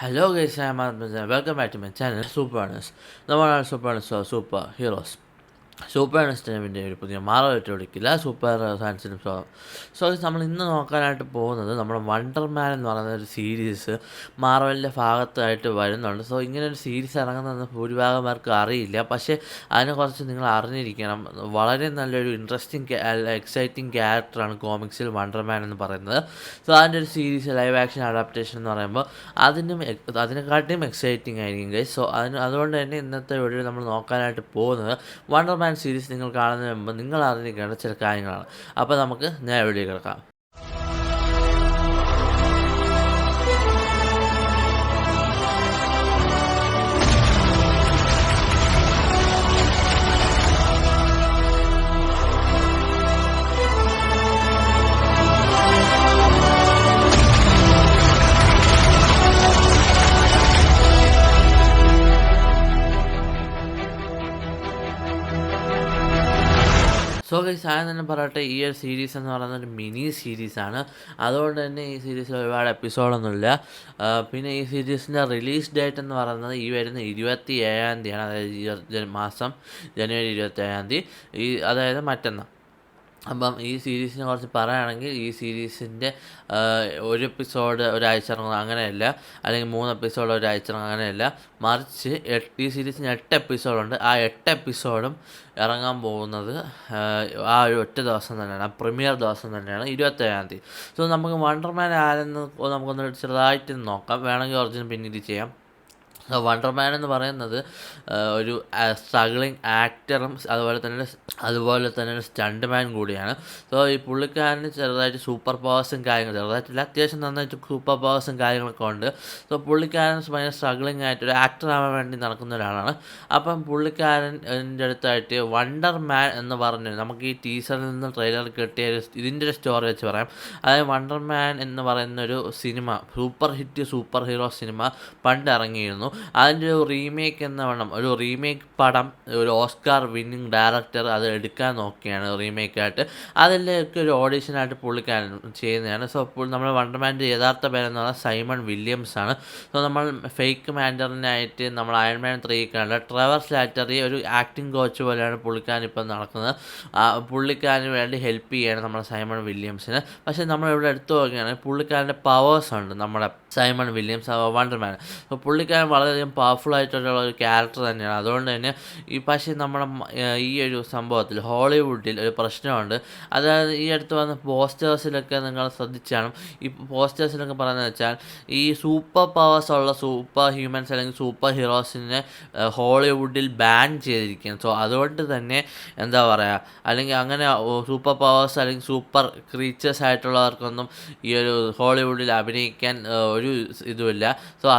Hello guys, I'm Ahmed. Welcome back to my channel Super Earners. നമ്മളാണ് super ഏർണേഴ്സ് super heroes. Super ഏർണേഴ്സിൻ്റെ ഒരു പുതിയ മാറലിട്ട് വിളിക്കില്ല super സയൻസിനും നമ്മൾ ഇന്ന് നോക്കാനായിട്ട് പോകുന്നത് നമ്മുടെ വണ്ടർമാൻ എന്ന് പറയുന്ന ഒരു സീരീസ് മാർവലിൻ്റെ ഭാഗത്തായിട്ട് വരുന്നുണ്ട്. ഇങ്ങനെ ഒരു സീരീസ് ഇറങ്ങുന്നതെന്ന് ഭൂരിഭാഗം പേർക്ക് അറിയില്ല, പക്ഷേ അതിനെക്കുറിച്ച് നിങ്ങൾ അറിഞ്ഞിരിക്കണം. വളരെ നല്ലൊരു ഇൻട്രസ്റ്റിംഗ് എക്സൈറ്റിംഗ് ക്യാരക്ടറാണ് കോമിക്സിൽ വണ്ടർമാൻ എന്ന് പറയുന്നത്. അതിൻ്റെ ഒരു സീരീസ് ലൈവ് ആക്ഷൻ അഡാപ്റ്റേഷൻ എന്ന് പറയുമ്പോൾ അതിനെക്കാട്ടിയും എക്സൈറ്റിംഗ് ആയിരിക്കും ഗൈസ്. അതുകൊണ്ട് തന്നെ ഇന്നത്തെ വീഡിയോ നമ്മൾ നോക്കാനായിട്ട് പോകുന്നത് വണ്ടർമാൻ സീരീസ് നിങ്ങൾ കാണുന്നതിന് മുമ്പ് നിങ്ങൾ അറിഞ്ഞിരിക്കേണ്ട ചില കാര്യങ്ങളാണ്. അപ്പോൾ നമുക്ക് നേരെ വീഡിയോ കിടക്കാം. ഗൈസ് ആദ്യം തന്നെ പറയട്ടെ, ഈ ഒരു സീരീസ് എന്ന് പറയുന്നത് ഒരു മിനി സീരീസാണ്. അതുകൊണ്ട് തന്നെ ഈ സീരീസിൽ ഒരുപാട് എപ്പിസോഡൊന്നുമില്ല. പിന്നെ ഈ സീരീസിൻ്റെ റിലീസ് ഡേറ്റ് എന്ന് പറയുന്നത് ഈ വരുന്ന 27-ാം തീയതിയാണ്. അതായത് മാസം ജനുവരി 27-ാം തീയതി, അതായത് മറ്റന്നാൾ. അപ്പം ഈ സീരീസിനെ കുറിച്ച് പറയുകയാണെങ്കിൽ ഈ സീരീസിൻ്റെ ഒരു എപ്പിസോഡ് ഒരാഴ്ച ഇറങ്ങുന്നത് അങ്ങനെയല്ല, അല്ലെങ്കിൽ 3 എപ്പിസോഡ് ഒരാഴ്ച ഇറങ്ങുന്നത് അങ്ങനെയല്ല. മറിച്ച് ഈ സീരീസിന് 8 എപ്പിസോഡുണ്ട്. ആ 8 എപ്പിസോഡും ഇറങ്ങാൻ പോകുന്നത് ആ ഒരു ഒറ്റ ദിവസം തന്നെയാണ്, ആ പ്രീമിയർ ദിവസം തന്നെയാണ് 27-ാം തീയതി. നമുക്ക് വണ്ടർമാൻ ആരെന്ന് നമുക്കൊന്ന് ചെറുതായിട്ട് നോക്കാം, വേണമെങ്കിൽ ഒറിജിനൽ പിന്നീട് ചെയ്യാം. വണ്ടർമാൻ എന്ന് പറയുന്നത് ഒരു സ്ട്രഗ്ലിങ് ആക്ടറും അതുപോലെ തന്നെ ഒരു സ്റ്റണ്ട് മാൻ കൂടിയാണ്. ഈ പുള്ളിക്കാരന് ചെറുതായിട്ട് സൂപ്പർ പവേഴ്സും ചെറുതായിട്ടില്ല, അത്യാവശ്യം നന്നായിട്ട് സൂപ്പർ പവേഴ്സും കാര്യങ്ങളൊക്കെ ഉണ്ട്. പുള്ളിക്കാരൻ ഭയങ്കര സ്ട്രഗ്ലിങ് ആയിട്ട് ഒരു ആക്ടറാവാൻ വേണ്ടി നടക്കുന്ന ഒരാളാണ്. അപ്പം പുള്ളിക്കാരൻ്റെ അടുത്തായിട്ട് വണ്ടർമാൻ എന്ന് പറഞ്ഞു നമുക്ക് ഈ ടീസറിൽ നിന്ന് ട്രെയിലർ കിട്ടിയ ഇതിൻ്റെ ഒരു സ്റ്റോറി വെച്ച് പറയാം. അതായത് വണ്ടർമാൻ എന്ന് പറയുന്നൊരു cinema, super hit super hero cinema പണ്ട് ഇറങ്ങിയിരുന്നു. അതിൻ്റെ ഒരു റീമേക്ക് എന്ന വണ്ണം ഒരു റീമേക്ക് പടം ഒരു ഓസ്കാർ വിന്നിങ് ഡയറക്ടർ അത് എടുക്കാൻ നോക്കിയാണ് റീമേക്കായിട്ട്. അതിലേക്ക് ഒരു ഓഡീഷനായിട്ട് പുള്ളിക്കാരൻ ചെയ്യുന്നതാണ്. നമ്മൾ വണ്ടർമാൻ്റെ യഥാർത്ഥ പേരെന്ന് പറഞ്ഞാൽ സൈമൺ വില്യംസ് ആണ്. നമ്മൾ ഫേക്ക് മാൻഡറിനായിട്ട് നമ്മൾ അയൺമാൻ 3 കണ്ട ട്രെവർ സ്ലാറ്ററി ഒരു ആക്ടിങ് കോച്ച് പോലെയാണ് പുള്ളിക്കാരൻ ഇപ്പം നടക്കുന്നത്. പുള്ളിക്കാരന് വേണ്ടി ഹെൽപ്പ് ചെയ്യാണ് നമ്മുടെ സൈമൺ വില്യംസിന്. പക്ഷേ നമ്മളിവിടെ എടുത്തു നോക്കുകയാണെങ്കിൽ പുള്ളിക്കാരൻ്റെ പവേഴ്സ് ഉണ്ട് നമ്മുടെ സൈമൺ വില്യംസ് വണ്ടർമാൻ. പുള്ളിക്കാരൻ വളരെയധികം പവർഫുൾ ആയിട്ടുള്ള ഒരു ക്യാരക്ടർ തന്നെയാണ്. അതുകൊണ്ട് തന്നെ പക്ഷേ നമ്മുടെ ഈ ഒരു സംഭവത്തിൽ ഹോളിവുഡിൽ ഒരു പ്രശ്നമുണ്ട്. അതായത് ഈ അടുത്ത് വന്ന പോസ്റ്റേഴ്സിലൊക്കെ നിങ്ങൾ ശ്രദ്ധിച്ചാണ്, ഈ പോസ്റ്റേഴ്സിലൊക്കെ പറയുന്നത് വെച്ചാൽ ഈ സൂപ്പർ പവേഴ്സ് ഉള്ള സൂപ്പർ ഹ്യൂമൻസ് അല്ലെങ്കിൽ സൂപ്പർ ഹീറോസിനെ ഹോളിവുഡിൽ ബാൻ ചെയ്തിരിക്കുകയാണ്. അതുകൊണ്ട് തന്നെ എന്താ പറയുക, അല്ലെങ്കിൽ അങ്ങനെ സൂപ്പർ പവേഴ്സ് അല്ലെങ്കിൽ സൂപ്പർ ക്രീച്ചേഴ്സ് ആയിട്ടുള്ളവർക്കൊന്നും ഈ ഒരു ഹോളിവുഡിൽ അഭിനയിക്കാൻ ഒരു ഇതുമില്ല.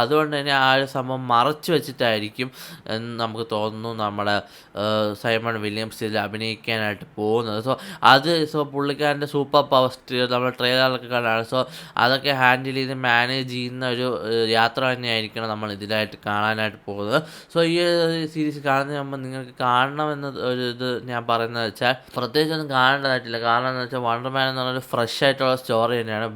അതുകൊണ്ട് തന്നെ ആ ഒരു സംഭവം മറച്ചു വെച്ചിട്ടായിരിക്കും എന്ന് നമുക്ക് തോന്നുന്നു നമ്മുടെ സൈമൺ വില്യംസ് ഇതിൽ അഭിനയിക്കാനായിട്ട് പോകുന്നത്. പുള്ളിക്കാരൻ്റെ സൂപ്പർ പവർ നമ്മൾ ട്രെയിലറിലൊക്കെ കണ്ടാണ്. അതൊക്കെ ഹാൻഡിൽ ചെയ്ത് മാനേജ് ചെയ്യുന്ന ഒരു യാത്ര തന്നെയായിരിക്കണം നമ്മൾ ഇതിലായിട്ട് കാണാനായിട്ട് പോകുന്നത്. ഈ സീരീസ് കാണുന്നതിന് മുമ്പ് നിങ്ങൾക്ക് കാണണമെന്ന് ഒരു ഇത് ഞാൻ പറയുന്നത് വെച്ചാൽ പ്രത്യേകിച്ചൊന്നും കാണേണ്ടതായിട്ടില്ല. കാരണം എന്താ വെച്ചാൽ വണ്ടർമാൻ എന്ന് പറഞ്ഞൊരു ഫ്രഷ് ആയിട്ടുള്ള സ്റ്റോറി തന്നെയാണ്.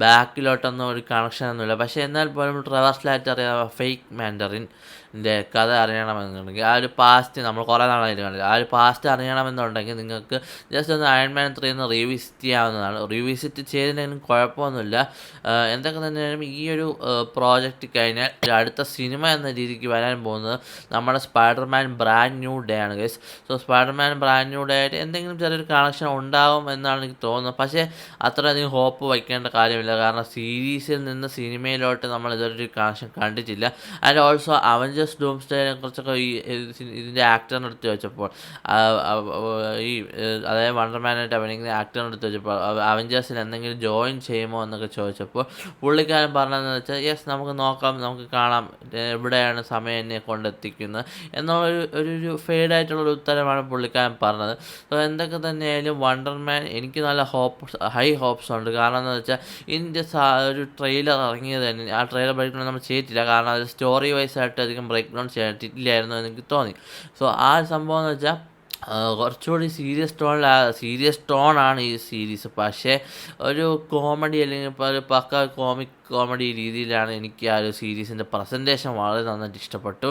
ബാക്കിലോട്ടൊന്നും ഒരു കണക്ഷനൊന്നുമില്ല. പക്ഷേ എന്നാൽ പോലും ട്രെവർ സ്ലാറ്റർ ഫേക്ക് മാൻഡറിൻ്റെ കഥ അറിയണമെന്നുണ്ടെങ്കിൽ ആ ഒരു പാസ്റ്റ് നമ്മൾ കുറേ നാളായിട്ട് കണ്ടില്ല, ആ ഒരു പാസ്റ്റ് അറിയണമെന്നുണ്ടെങ്കിൽ നിങ്ങൾക്ക് ജസ്റ്റ് ഒന്ന് അയൺമാൻ 3 ഒന്ന് റീവിസിറ്റ് ചെയ്യാവുന്നതാണ്. റീവിസിറ്റ് ചെയ്തില്ലെങ്കിലും കുഴപ്പമൊന്നുമില്ല. എന്തൊക്കെ തന്നെയാലും ഈ ഒരു പ്രോജക്റ്റ് കഴിഞ്ഞാൽ അടുത്ത സിനിമ എന്ന രീതിക്ക് വരാൻ പോകുന്നത് നമ്മുടെ സ്പൈഡർമാൻ ബ്രാൻഡ് ന്യൂ ഡേ ആണ് guys. Spiderman brand new day ആയിട്ട് എന്തെങ്കിലും ചെറിയൊരു കണക്ഷൻ ഉണ്ടാവും എന്നാണ് എനിക്ക് തോന്നുന്നത്. പക്ഷേ അത്രയധികം ഹോപ്പ് വയ്ക്കേണ്ട കാര്യമില്ല. കാരണം സീരീസിൽ നിന്ന് സിനിമയിലോട്ട് നമ്മൾ ഇതൊരു കണക്ഷൻ കണ്ടിട്ടില്ല. ആൻഡ് ഓൾസോ അവഞ്ചേഴ്സ് ഡൂംസ്ഡേനെ കുറിച്ചൊക്കെ ഇതിൻ്റെ ആക്ടറിനെ എടുത്ത് വെച്ചപ്പോൾ അതായത് വണ്ടർമാനായിട്ട് അഭിനയിക്കുന്ന ആക്ടറിനെ എടുത്ത് വെച്ചപ്പോൾ അവഞ്ചേഴ്സിൽ എന്തെങ്കിലും ജോയിൻ ചെയ്യുമോ എന്നൊക്കെ ചോദിച്ചപ്പോൾ പുള്ളിക്കാരൻ പറഞ്ഞതെന്ന് വെച്ചാൽ യെസ് നമുക്ക് നോക്കാം, നമുക്ക് കാണാം, എവിടെയാണ് സമയം എന്നെ കൊണ്ടെത്തിക്കുന്നത് എന്നുള്ളൊരു ഫെയ്ഡായിട്ടുള്ളൊരു ഉത്തരമാണ് പുള്ളിക്കാരൻ പറഞ്ഞത്. എന്തൊക്കെ തന്നെയായാലും വണ്ടർമാൻ എനിക്ക് നല്ല ഹൈ ഹോപ്സ് ഉണ്ട്. കാരണം എന്താണെന്ന് വെച്ചാൽ ഇതിൻ്റെ ഒരു ട്രെയിലർ ഇറങ്ങിയത് തന്നെ ആ ട്രെയിലർ ബ്രേക്ക് ഡൗൺ നമ്മൾ ചെയ്തിട്ടില്ല. കാരണം അത് സ്റ്റോറി വൈസ് ആയിട്ട് അധികം ബ്രേക്ക് ഡൗൺ ചെയ്തിട്ടില്ലായിരുന്നു എന്ന് എനിക്ക് തോന്നി. ആ സംഭവം എന്ന് വെച്ചാൽ കുറച്ചുകൂടി സീരിയസ് ടോണാണ് ഈ സീരീസ്. പക്ഷേ ഒരു കോമഡി അല്ലെങ്കിൽ ഇപ്പോൾ ഒരു പക്ക കോമിക് കോമഡി രീതിയിലാണ് എനിക്ക് ആ ഒരു സീരീസിൻ്റെ പ്രസൻറ്റേഷൻ വളരെ നന്നായിട്ട് ഇഷ്ടപ്പെട്ടു.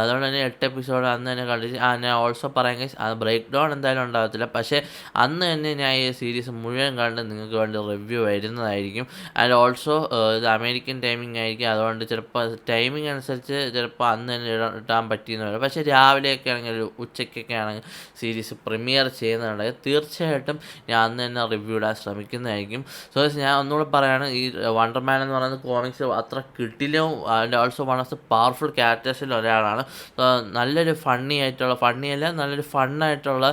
അതുകൊണ്ട് തന്നെ 8 എപ്പിസോഡ് അന്ന് തന്നെ കണ്ടിട്ട് ഞാൻ ഓൾസോ പറയാൻ അത് ബ്രേക്ക് ഡൗൺ എന്തായാലും ഉണ്ടാകത്തില്ല. പക്ഷേ അന്ന് തന്നെ ഞാൻ ഈ സീരീസ് മുഴുവൻ കണ്ട് നിങ്ങൾക്ക് വേണ്ടി റിവ്യൂ വരുന്നതായിരിക്കും. ആൻഡ് ഓൾസോ ഇത് അമേരിക്കൻ ടൈമിംഗ് ആയിരിക്കും. അതുകൊണ്ട് ചിലപ്പോൾ ടൈമിംഗ് അനുസരിച്ച് ചിലപ്പോൾ അന്ന് തന്നെ ഇടാൻ പറ്റിയെന്ന് വരും. പക്ഷേ രാവിലെയൊക്കെ ആണെങ്കിൽ ഉച്ചയ്ക്കൊക്കെ ആണെങ്കിൽ സീരീസ് പ്രീമിയർ ചെയ്യുന്നുണ്ടെങ്കിൽ തീർച്ചയായിട്ടും ഞാൻ അന്ന് തന്നെ റിവ്യൂ ഇടാൻ ശ്രമിക്കുന്നതായിരിക്കും. സോ ഞാൻ ഒന്നുകൂടെ പറയുകയാണ്, ഈ വണ്ടർമാൻ എന്ന് പറയുന്നത് കോമിക്സ് അത്ര കിട്ടിലും and also one of the powerful ക്യാരക്ടേഴ്സിൽ ഒരാളാണ്. നല്ലൊരു ഫണ്ണിയല്ല നല്ലൊരു ഫണ്ണായിട്ടുള്ള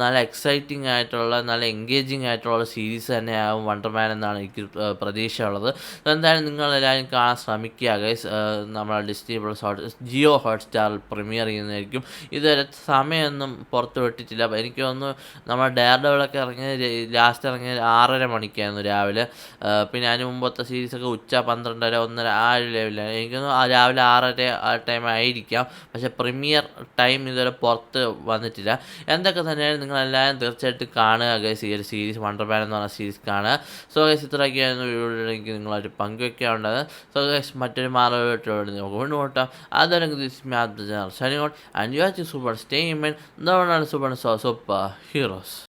നല്ല എക്സൈറ്റിംഗ് ആയിട്ടുള്ള നല്ല എൻഗേജിങ് ആയിട്ടുള്ള സീരീസ് തന്നെയാകും വണ്ടർമാൻ എന്നാണ് എനിക്ക് പ്രതീക്ഷയുള്ളത്. എന്തായാലും നിങ്ങളെല്ലാവരും കാണാൻ ശ്രമിക്കുക ഗൈസ്. നമ്മളെ ഡിസ്നി പ്ലസ് ജിയോ ഹോട്ട്സ്റ്റാറിൽ പ്രീമിയർ ചെയ്യുന്നതായിരിക്കും. ഇതുവരെ സമയമൊന്നും പുറത്ത് വിട്ടിട്ടില്ല. എനിക്ക് തോന്നുന്നു നമ്മുടെ ഡെയർ ഡെവിളൊക്കെ ലാസ്റ്റ് ഇറങ്ങിയത് 6:30 മണിക്കായിരുന്നു രാവിലെ. പിന്നെ അതിന് മുമ്പത്തെ സീരീസൊക്കെ ഉച്ച 12:30 1:30 ആ ഒരു ലെവലിലാണ്. എനിക്കൊന്ന് രാവിലെ 6:30 ആ ടൈം ആയിരിക്കാം. പക്ഷേ പ്രീമിയർ ടൈം ഇതുവരെ പുറത്ത് വന്നിട്ടില്ല. എന്തൊക്കെ തന്നെയാലും നിങ്ങളെല്ലാവരും തീർച്ചയായിട്ടും കാണുക ഗൈസ്. ഈ ഒരു സീരീസ് വണ്ടർമാൻ എന്ന് പറഞ്ഞ സീരീസ് കാണുക. സോ ഗൈസ് ഇത്രയൊക്കെയായിരുന്നു വീഡിയോ എനിക്ക് നിങ്ങളൊരു പങ്കുവയ്ക്കാനുള്ളത്. സോ ഗൈസ് മറ്റൊരു മാറിലോട്ട് നമുക്ക് നോട്ടാം. അതൊരു സൂപ്പർ സ്റ്റേ സൂപ്പർ ഹീറോസ്.